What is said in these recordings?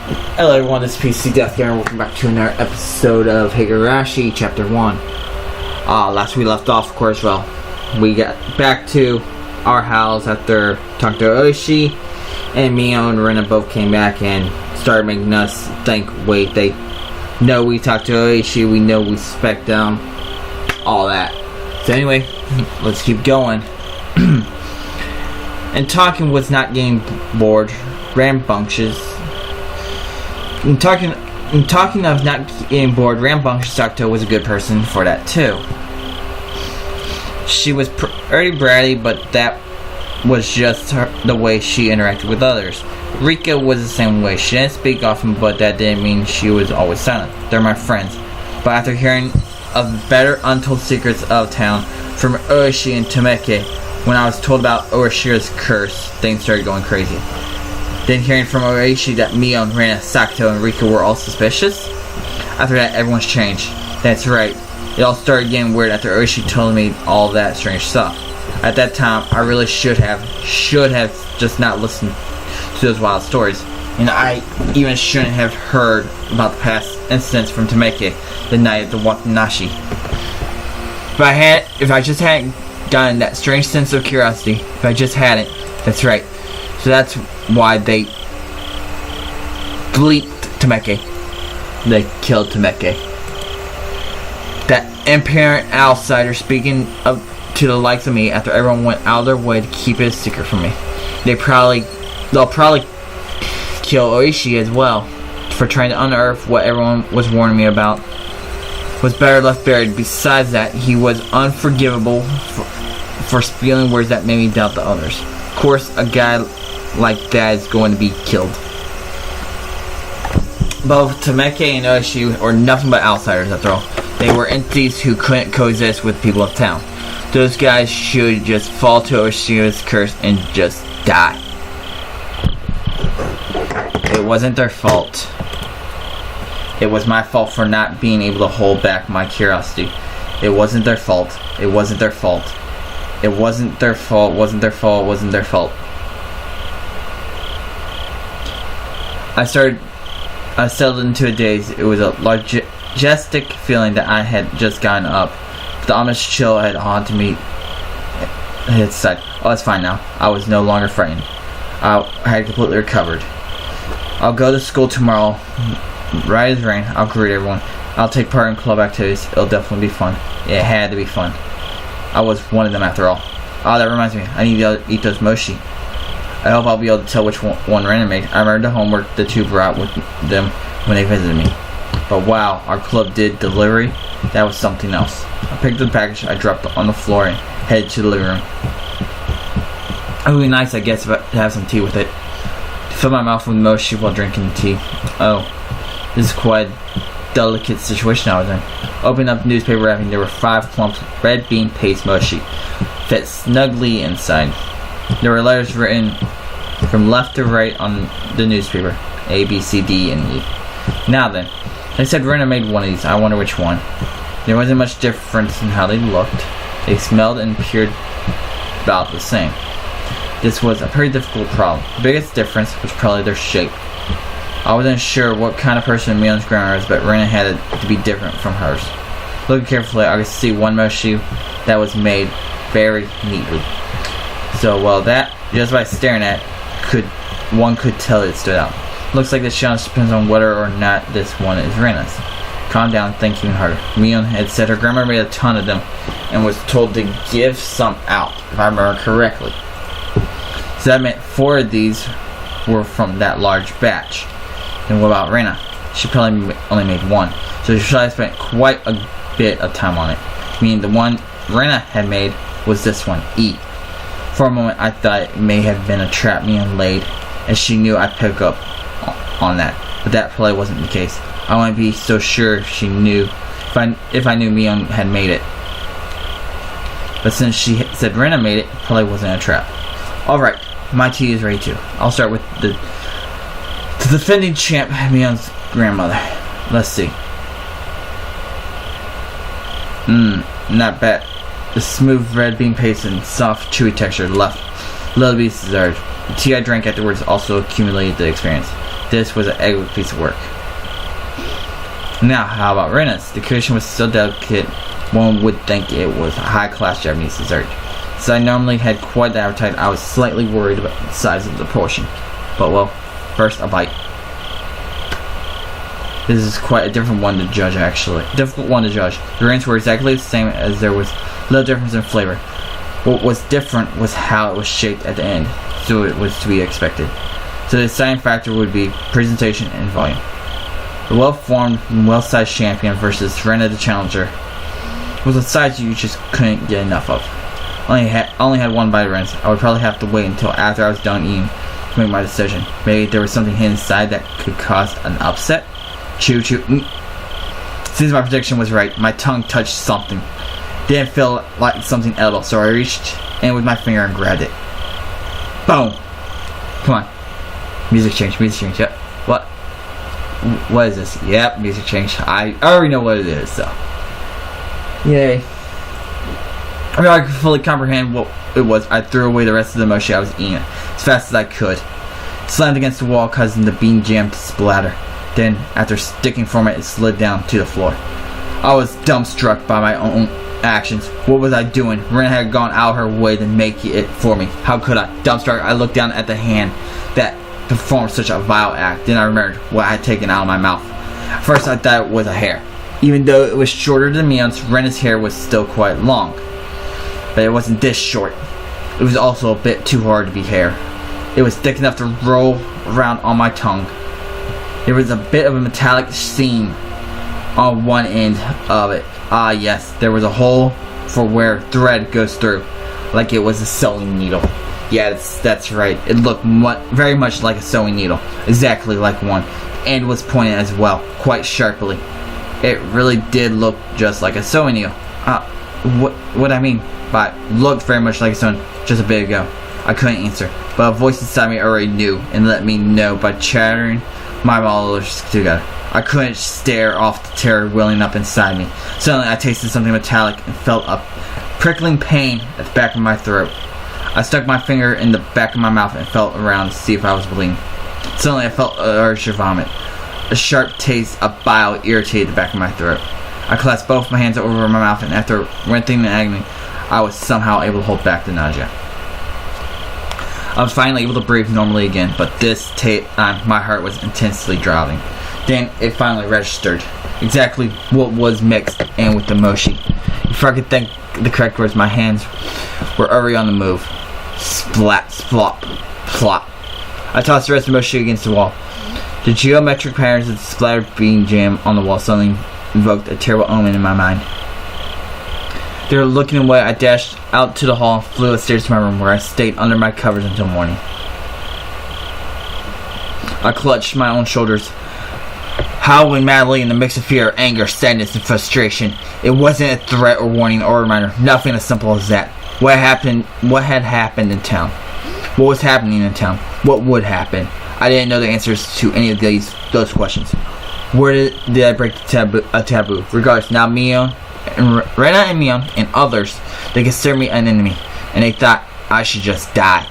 Hello everyone, this is PC Death Gamer. Welcome back to another episode of Higurashi Chapter 1. Last we left off, of course, we got back to our house after talking to Oishi, and Mio and Rena both came back and started making us think, wait, they know we talked to Oishi, we know we suspect them, all that. So anyway, let's keep going. And talking was not getting bored, rambunctious. In talking of not getting bored, rambunctious Octo was a good person for that too. She was pretty bratty, but that was just the way she interacted with others. Rika was the same way. She didn't speak often, but that didn't mean she was always silent. They're my friends. But after hearing of better untold secrets of town from Oishi and Tameke, when I was told about Oishira's curse, things started going crazy. Then hearing from Oishi that Mio and Rena, Sakuto, and Rika were all suspicious. After that, everyone's changed. That's right. It all started getting weird after Oishi told me all that strange stuff. At that time, I really should have just not listened to those wild stories. And I even shouldn't have heard about the past incidents from Tameke the night of the Watanashi. If I just hadn't gotten that strange sense of curiosity, if I just hadn't, that's right. So that's why they bleeped Tameke. They killed Tameke. That impudent outsider speaking to the likes of me after everyone went out of their way to keep it a secret from me. They'll probably kill Oishi as well for trying to unearth what everyone was warning me about. Was better left buried. Besides that, he was unforgivable for spilling words that made me doubt the others. Of course, a guy like that is going to be killed. Both Tameke and Oishi were nothing but outsiders after all. They were entities who couldn't coexist with people of town. Those guys should just fall to Oishira's curse and just die. It wasn't their fault. It was my fault for not being able to hold back my curiosity. It wasn't their fault. It wasn't their fault. It wasn't their fault. It wasn't their fault. It wasn't their fault. I settled into a daze. It was a majestic feeling that I had just gotten up. The ominous chill had haunted me. It said, "Oh, it's fine now." I was no longer frightened. I had completely recovered. I'll go to school tomorrow. Right as rain. I'll greet everyone. I'll take part in club activities. It'll definitely be fun. It had to be fun. I was one of them after all. Oh, that reminds me. I need to eat those mochi. I hope I'll be able to tell which one Rena made. I remember the homework the two brought with them when they visited me. But wow, our club did delivery. That was something else. I picked up the package, I dropped it on the floor and headed to the living room. It would be nice, I guess, to have some tea with it. To fill my mouth with mochi while drinking the tea. Oh, this is quite a delicate situation I was in. Opening up the newspaper wrapping, there were 5 clumps of red bean paste mochi fit snugly inside. There were letters written from left to right on the newspaper. A, B, C, D, and E. Now then, they said Rena made one of these. I wonder which one. There wasn't much difference in how they looked. They smelled and appeared about the same. This was a pretty difficult problem. The biggest difference was probably their shape. I wasn't sure what kind of person Mion's grandma was, but Rena had it to be different from hers. Looking carefully, I could see one mochi that was made very neatly. So, well, that, just by staring at it, one could tell it stood out. Looks like the challenge depends on whether or not this one is Rena's. Calm down, thinking harder. Mion had said her grandma made a ton of them and was told to give some out, if I remember correctly. So that meant 4 of these were from that large batch. And what about Rena? She probably only made 1, so she probably spent quite a bit of time on it. Meaning the one Rena had made was this one, E. For a moment I thought it may have been a trap Mion laid, as she knew I'd pick up on that, but that probably wasn't the case. I wouldn't be so sure she knew if I knew Mion had made it. But since she said Rena made it probably wasn't a trap. Alright, my tea is ready too. I'll start with the defending champ, Mion's grandmother. Let's see. Not bad. The smooth red bean paste and soft, chewy texture left little be desired. The tea I drank afterwards also accumulated the experience. This was an ugly piece of work. Now, how about Rena's? The cushion was so delicate, one would think it was a high-class Japanese dessert. Since I normally had quite the appetite, I was slightly worried about the size of the portion. But well, first a bite. This is quite a different one to judge, actually. Difficult one to judge. The ingredients were exactly the same, as there was little difference in flavor. What was different was how it was shaped at the end, so it was to be expected. So the deciding factor would be presentation and volume. The well-formed and well-sized champion versus Rena the challenger was a size you just couldn't get enough of. Only had one bite of Ren's. I would probably have to wait until after I was done eating to make my decision. Maybe there was something hidden inside that could cause an upset. Choo choo. Since my prediction was right, my tongue touched something. Didn't feel like something edible, so I reached in with my finger and grabbed it. Boom! Come on. Music change, yep. What is this? Yep, music change. I already know what it is, so. Yay. I mean, I could fully comprehend what it was. I threw away the rest of the mochi I was eating as fast as I could. Slammed against the wall, causing the bean jam to splatter. Then, after sticking from it, it slid down to the floor. I was dumbstruck by my own actions. What was I doing? Ren had gone out of her way to make it for me. How could I? Dumbstruck, I looked down at the hand that performed such a vile act. Then I remembered what I had taken out of my mouth. First, I thought it was a hair. Even though it was shorter than Mion's, Rena's hair was still quite long. But it wasn't this short. It was also a bit too hard to be hair. It was thick enough to roll around on my tongue. There was a bit of a metallic seam on one end of it. Ah yes, there was a hole for where thread goes through, like it was a sewing needle. Yeah, that's right. It looked very much like a sewing needle, exactly like one, and was pointed as well, quite sharply. It really did look just like a sewing needle. What I mean by looked very much like a sewing just a bit ago. I couldn't answer, but a voice inside me already knew and let me know by chattering my molars together. I couldn't stare off the terror welling up inside me. Suddenly I tasted something metallic and felt a prickling pain at the back of my throat. I stuck my finger in the back of my mouth and felt around to see if I was bleeding. Suddenly I felt an urge to vomit. A sharp taste of bile irritated the back of my throat. I clasped both my hands over my mouth, and after wrenching in agony, I was somehow able to hold back the nausea. I was finally able to breathe normally again, but this time my heart was intensely throbbing. Then it finally registered exactly what was mixed in with the mochi. Before I could think the correct words, my hands were already on the move. Splat, splop, plop. I tossed the rest of the mochi against the wall. The geometric patterns of the splattered bean jam on the wall suddenly invoked a terrible omen in my mind. They were looking away. I dashed out to the hall, flew upstairs to my room, where I stayed under my covers until morning. I clutched my own shoulders, howling madly in a mix of fear, anger, sadness, and frustration. It wasn't a threat or warning or reminder. Nothing as simple as that. What had happened in town? What was happening in town? What would happen? I didn't know the answers to any of those questions. Where did I break the taboo? Regardless, now Rena and Mion and others, they consider me an enemy, and they thought I should just die.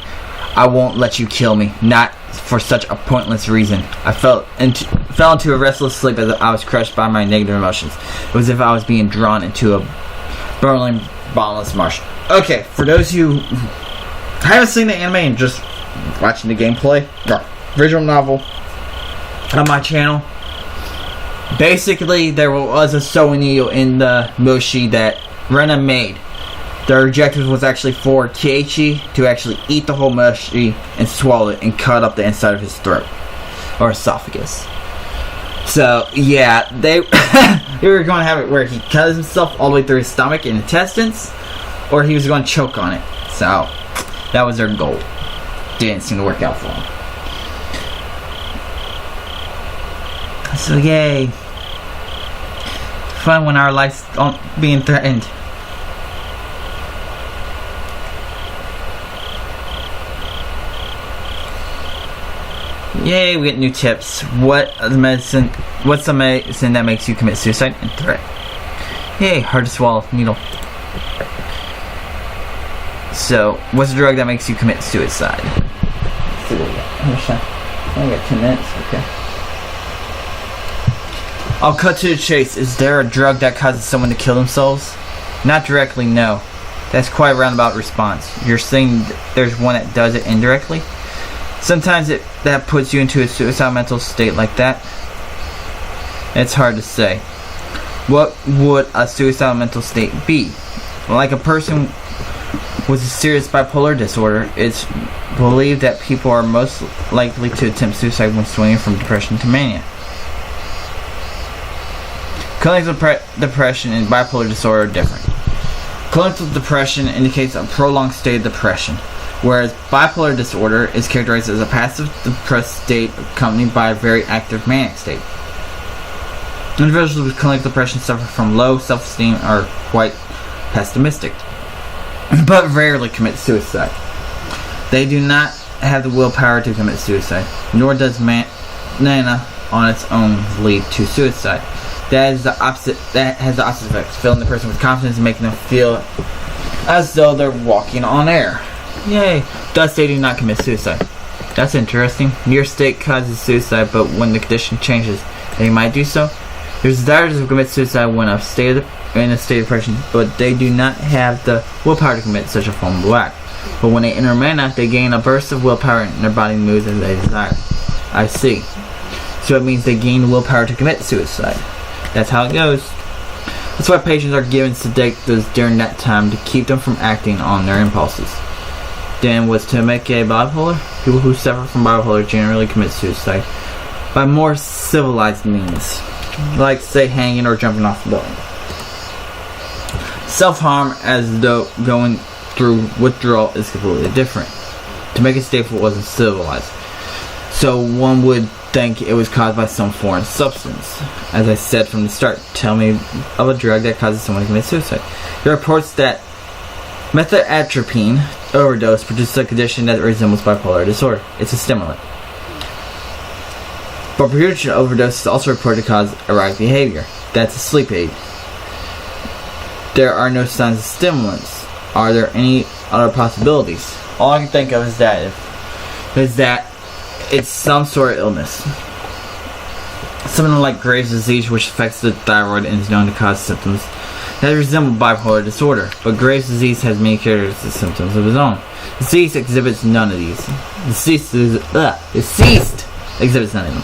I won't let you kill me, not for such a pointless reason. I fell into a restless sleep as I was crushed by my negative emotions. It was as if I was being drawn into a burning, bottomless marsh. Okay, for those who haven't seen the anime and just watching the gameplay, the visual novel on my channel, basically there was a sewing needle in the mochi that Rena made. Their objective was actually for Keiichi to actually eat the whole mochi and swallow it and cut up the inside of his throat or esophagus. So yeah, they were going to have it where he cut himself all the way through his stomach and intestines, or he was going to choke on it. So that was their goal. Didn't seem to work out for him. So yay, fun when our life's being threatened. Yay, we get new tips. What's the medicine that makes you commit suicide? And threat. Yay, hard to swallow needle. So, what's the drug that makes you commit suicide? Let's see what we got. I got 10 minutes. Okay. I'll cut to the chase. Is there a drug that causes someone to kill themselves? Not directly, no. That's quite a roundabout response. You're saying there's one that does it indirectly? Sometimes that puts you into a suicidal mental state like that. It's hard to say. What would a suicidal mental state be? Like a person with a serious bipolar disorder, it's believed that people are most likely to attempt suicide when swinging from depression to mania. Clinical depression and bipolar disorder are different. Clinical depression indicates a prolonged state of depression, whereas bipolar disorder is characterized as a passive depressed state accompanied by a very active manic state. Individuals with clinical depression suffer from low self-esteem, are quite pessimistic, but rarely commit suicide. They do not have the willpower to commit suicide, nor does mania on its own lead to suicide. That has the opposite effect, filling the person with confidence and making them feel as though they're walking on air. Yay! Thus they do not commit suicide. That's interesting. Your state causes suicide, but when the condition changes, they might do so. There's desires to commit suicide when in a state of depression, but they do not have the willpower to commit such a form of act. But when they enter mania, they gain a burst of willpower and their body moves as they desire. I see. So it means they gain the willpower to commit suicide. That's how it goes. That's why patients are given sedatives during that time to keep them from acting on their impulses. Dan was to make a bipolar. People who suffer from bipolar generally commit suicide by more civilized means, like say hanging or jumping off the building. Self-harm, as though going through withdrawal, is completely different. To make it safe, it wasn't civilized. So one would think it was caused by some foreign substance. As I said from the start, tell me of a drug that causes someone to commit suicide. There are reports that methamphetamine overdose produces a condition that resembles bipolar disorder. It's a stimulant. But prescription overdose is also reported to cause erratic behavior. That's a sleep aid. There are no signs of stimulants. Are there any other possibilities? All I can think of is that it's some sort of illness. Something like Graves' disease, which affects the thyroid and is known to cause symptoms that resemble bipolar disorder. But Graves' disease has many characteristic symptoms of its own. Deceased exhibits none of these. Deceased exhibits none of them.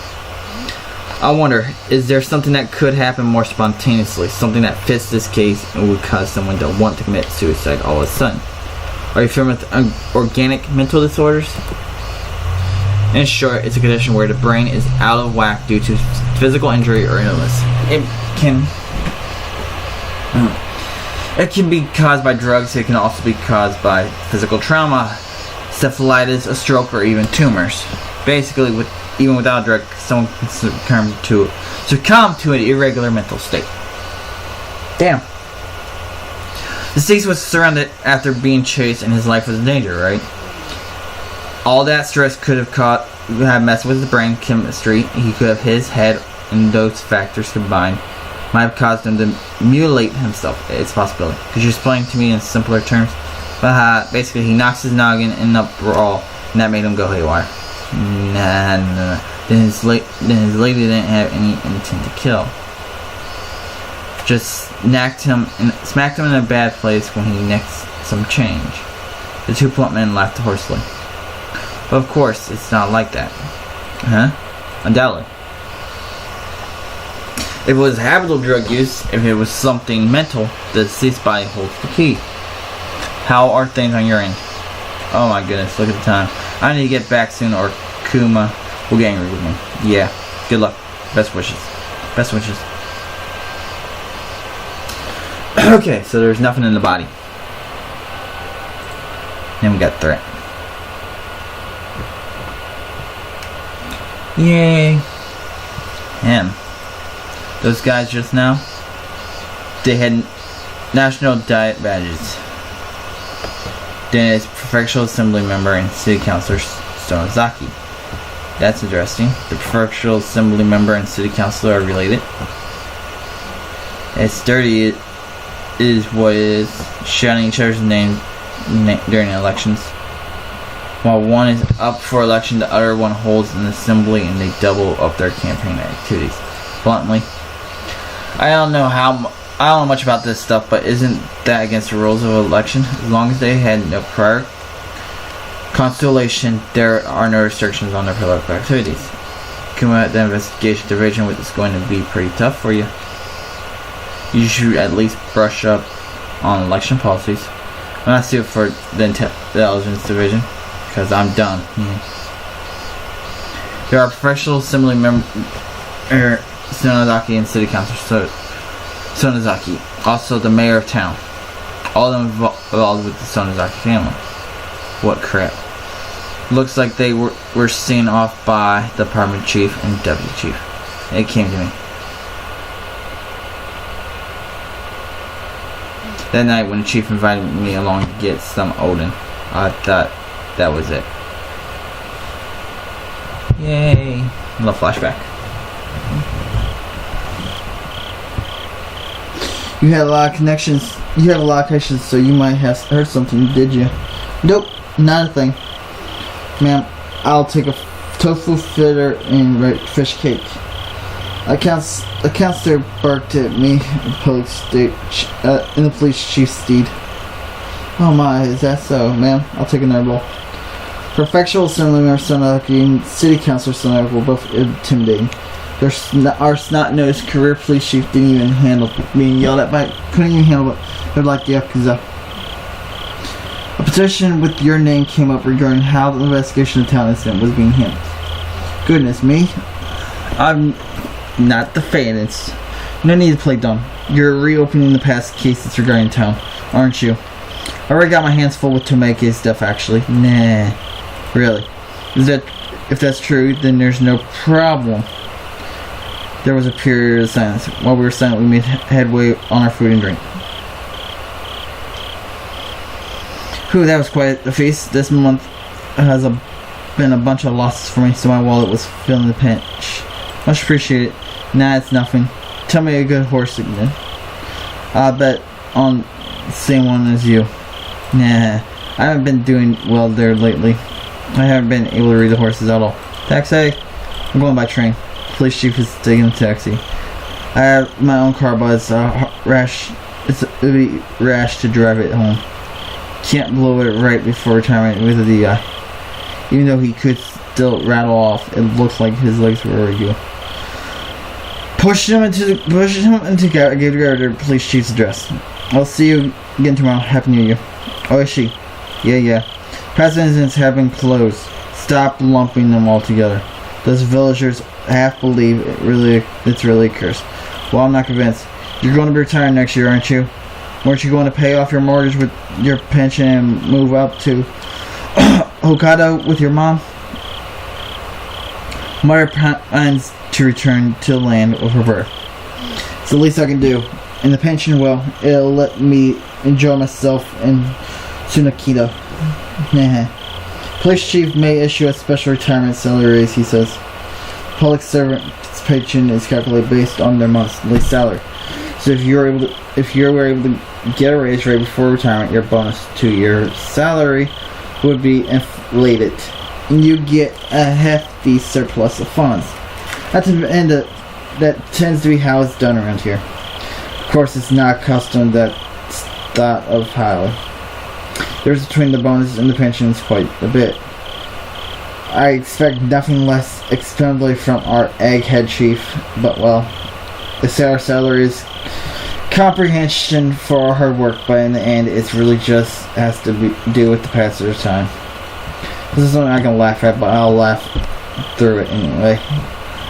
I wonder, is there something that could happen more spontaneously? Something that fits this case and would cause someone to want to commit suicide all of a sudden? Are you familiar with organic mental disorders? In short, it's a condition where the brain is out of whack due to physical injury or illness. It can be caused by drugs. It can also be caused by physical trauma, syphilitis, a stroke, or even tumors. Basically, even without a drug, someone can succumb to an irregular mental state. Damn. The deceased was surrounded after being chased and his life was in danger, right? All that stress could have messed with his brain chemistry. He could have his head, and those factors combined might have caused him to mutilate himself. It's a possibility. Could you explain to me in simpler terms? Basically, he knocks his noggin in the brawl, and that made him go haywire. Nah. Then his lady didn't have any intent to kill. Just smacked him in a bad place when he next some change. The two plump men laughed hoarsely. But of course, it's not like that. Undoubtedly. If it was habitual drug use, if it was something mental, the deceased body holds the key. How are things on your end? Oh my goodness, look at the time. I need to get back soon or Kuma will get angry with me. Yeah, good luck. Best wishes. Best wishes. Okay, so there's nothing in the body. Then we got threat. Yay. Him. Those guys just now, they had national diet badges. Then it's Prefectural Assembly member and City Councilor Stonozaki. That's interesting. The Prefectural Assembly member and City Councilor are related. It's dirty is what is shouting each other's names during elections. While one is up for election, the other one holds an assembly and they double up their campaign activities. Bluntly, I don't know much about this stuff, but isn't that against the rules of election? As long as they had no prior constellation, there are no restrictions on their political activities. Coming at the investigation division, which is going to be pretty tough for you. You should at least brush up on election policies. I'm not suited for the intelligence division, because I'm done. There are professional assembly members, Sonozaki and city councilor Sonozaki, also the mayor of town. All of them involved with the Sonozaki family. What crap. Looks like they were seen off by the department chief and deputy chief. It came to me. That night when the chief invited me along to get some Odin, I thought that was it. Yay. A little flashback. You had a lot of connections. So you might have heard something, did you? Nope, not a thing. Ma'am, I'll take a tofu fritter and fish cake. A counselor barked at me in the police chief's steed. Oh my, is that so? Ma'am, I'll take another bowl. Prefectural Assembly Member Sonaki and City Councilor Sonaki were both intimidating. Our snot-nosed career police chief didn't even handle being yelled at by, couldn't even handle it. They're like the Yakuza. A petition with your name came up regarding how the investigation of the town incident was being handled. Goodness me. I'm not the fairness. No need to play dumb. You're reopening the past cases regarding town, aren't you? I already got my hands full with Tomeke stuff, actually. Nah. Really? If that's true, then there's no problem. There was a period of silence. While we were silent, we made headway on our food and drink. Whew, that was quite a feast. This month has been a bunch of losses for me, so my wallet was feeling the pinch. Much appreciated. Nah, it's nothing. Tell me a good horse again. I bet on the same one as you. Nah, I haven't been doing well there lately. I haven't been able to read the horses at all. Taxi? I'm going by train. Police chief is taking the taxi. I have my own car, but it's it would be rash to drive it home. Can't blow it right before retirement with a DI. Even though he could still rattle off, it looks like his legs were already Pushed him into I gave the police chief's address. I'll see you again tomorrow. Happy New Year. Oh, is she? Yeah. Past incidents have been closed. Stop lumping them all together. Those villagers half believe it's really a curse. Well, I'm not convinced. You're going to be retiring next year, aren't you? Weren't you going to pay off your mortgage with your pension and move up to Hokkaido with your mom? Mother plans to return to the land of her birth. It's the least I can do. And the pension, well, it'll let me enjoy myself in Tsunakido. Police chief may issue a special retirement salary raise, he says. Public servant's pension is calculated based on their monthly salary. So if you were able to get a raise right before retirement, your bonus to your salary would be inflated, and you get a hefty surplus of funds. That tends to be how it's done around here. Of course, it's not a custom that's thought of highly. The difference between the bonus and the pension is quite a bit. I expect nothing less expendably from our egghead chief, but well, our salary is comprehension for our hard work, but in the end, it's really just has to do with the passage of time. This is something I can laugh at, but I'll laugh through it anyway.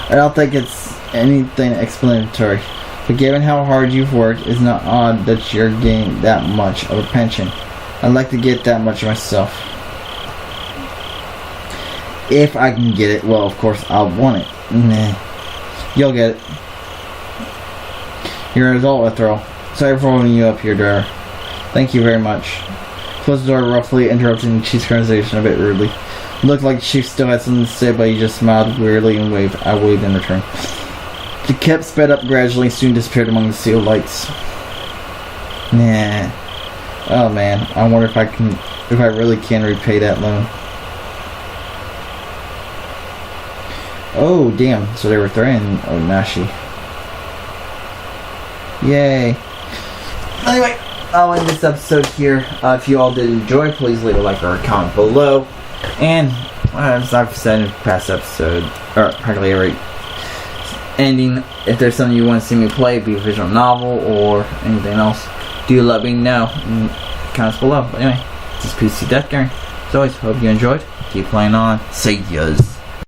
I don't think it's anything explanatory, but given how hard you've worked, it's not odd that you're getting that much of a pension. I'd like to get that much myself. If I can get it, well, of course, I'll want it. Nah. You'll get it. You're an adult after all. Sorry for holding you up here, driver. Thank you very much. Closed the door roughly, interrupting the chief's conversation a bit rudely. It looked like the chief still had something to say, but he just smiled weirdly and waved. I waved in return. The cab sped up gradually and soon disappeared among the sealed lights. Nah. Oh man, I wonder if I really can repay that loan. Oh, damn. So they were threatening Nashi. Yay. Anyway, I'll end this episode here. If you all did enjoy, please leave a like or a comment below. And as I've said in past episode, or practically every ending, if there's something you want to see me play, be a visual novel or anything else, do let me know in the comments below. But anyway, this is PC Death Game. As always, hope you enjoyed. Keep playing on. See yas.